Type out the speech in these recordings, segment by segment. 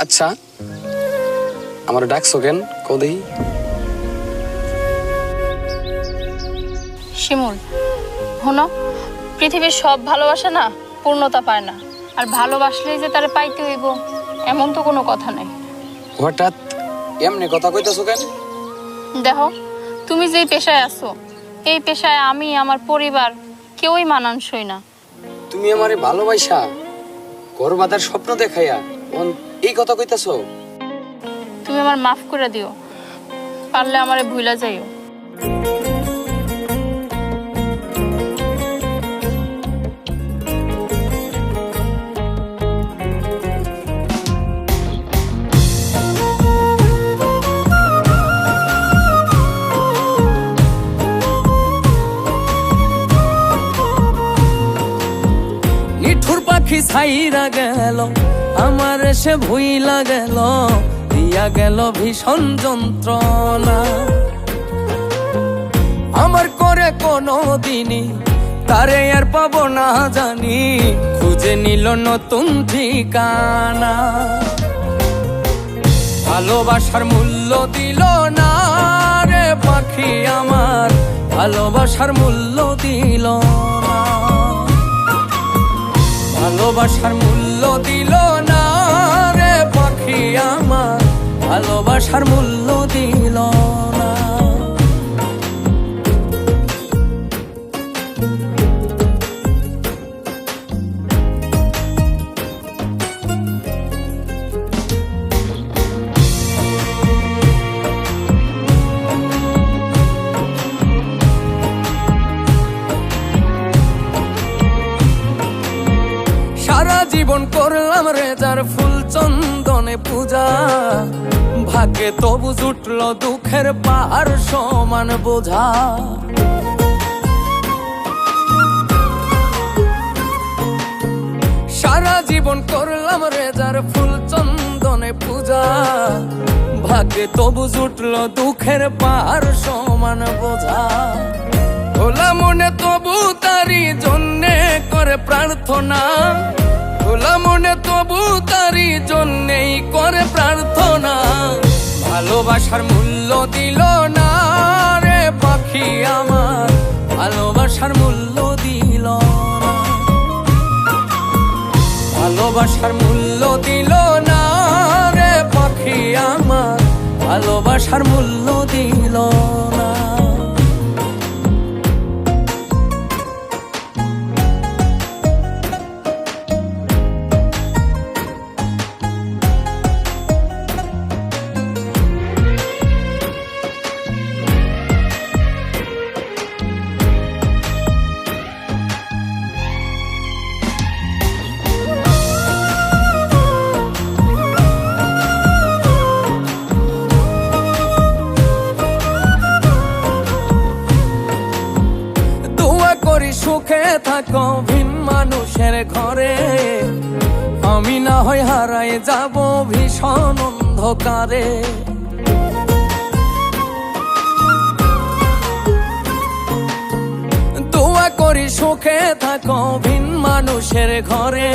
আচ্ছা আমার ডাকছো কেন কদেই? শিমুল শোনো, পৃথিবীর সব ভালোবাসা না পূর্ণতা পায় না, আর ভালোবাসলেই যে তারে পাইতে হইব এমন তো কোনো কথা নাই। হঠাৎ এমনি কথা কইতাছো কেন? দেখো, তুমি যেই পেশায় আছো এই পেশায় আমি আমার পরিবার কেউই মানানসই না। তুমি আমারে ভালোবাসা ঘর বাঁধার স্বপ্ন দেখাইয়া এই কথা কইতাছো? তুমি আমার মাফ করে দিও, পারলে আমারে ভুলা যাইও। ছাইরা গেল আমার সে ভুইলা গেল, দিয়া গেল ভীষণ যন্ত্রণা। আমার করে কোনো দিনই তারে আর পাবো না জানি, খুঁজে নিল নতুন ঠিকানা। ভালোবাসার মূল্য দিল না রে পাখি আমার, ভালোবাসার মূল্য দিল না। ভালোবাসার মূল্য দিল না রে পাখি আমার, ভালোবাসার মূল্য দিল না। সারা জীবন করলাম রেজার ফুল চন্দনে পূজা, ভাগ্যে তবু জুটল দুঃখের পাহাড় সমান বোঝা। সারা জীবন করলাম রেজার ফুল চন্দনে পূজা, ভাগ্যে তবু জুটল দুঃখের পাহাড় সমান বোঝা। খোলা মনে তবু তারি জন্যে করে প্রার্থনা, খোলা মনে তবু তারি জন্যেই করে প্রার্থনা। ভালোবাসার মূল্য দিল না রে পাখি আমার, ভালোবাসার মূল্য দিল না। ভালোবাসার মূল্য দিল না রে পাখি আমার, ভালোবাসার মূল্য দিল না। সুখে থাকো ভিন মানুষের ঘরে, আমি না হয় হারায় যাব ভীষণ অন্ধকারে। দোয়া করি সুখে থাকো ভিন মানুষের ঘরে,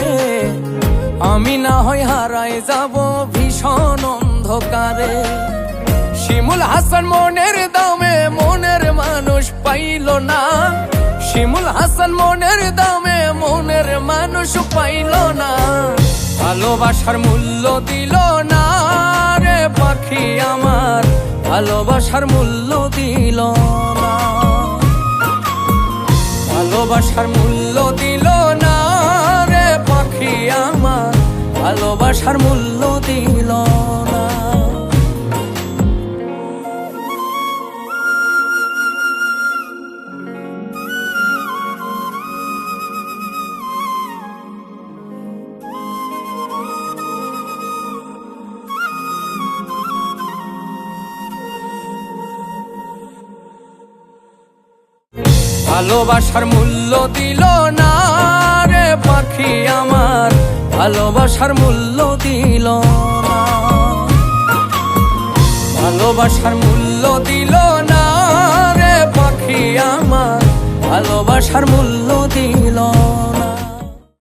আমি না হয় হারায় যাব ভীষণ অন্ধকারে। শিমুল হাসান মনের দামে মনের মানুষ পাইল না, শিমুল হাসান মনের দামে মনের মানুষ পাইল না। ভালোবাসার মূল্য দিল না রে পাখি আমার, ভালোবাসার মূল্য দিল না। ভালোবাসার মূল্য দিল না রে পাখি আমার, ভালোবাসার মূল্য দিল না। ভালোবাসার মূল্য দিল না রে পাখি আমার, ভালোবাসার মূল্য দিল না। ভালোবাসার মূল্য দিল না রে পাখি আমার, ভালোবাসার মূল্য দিল।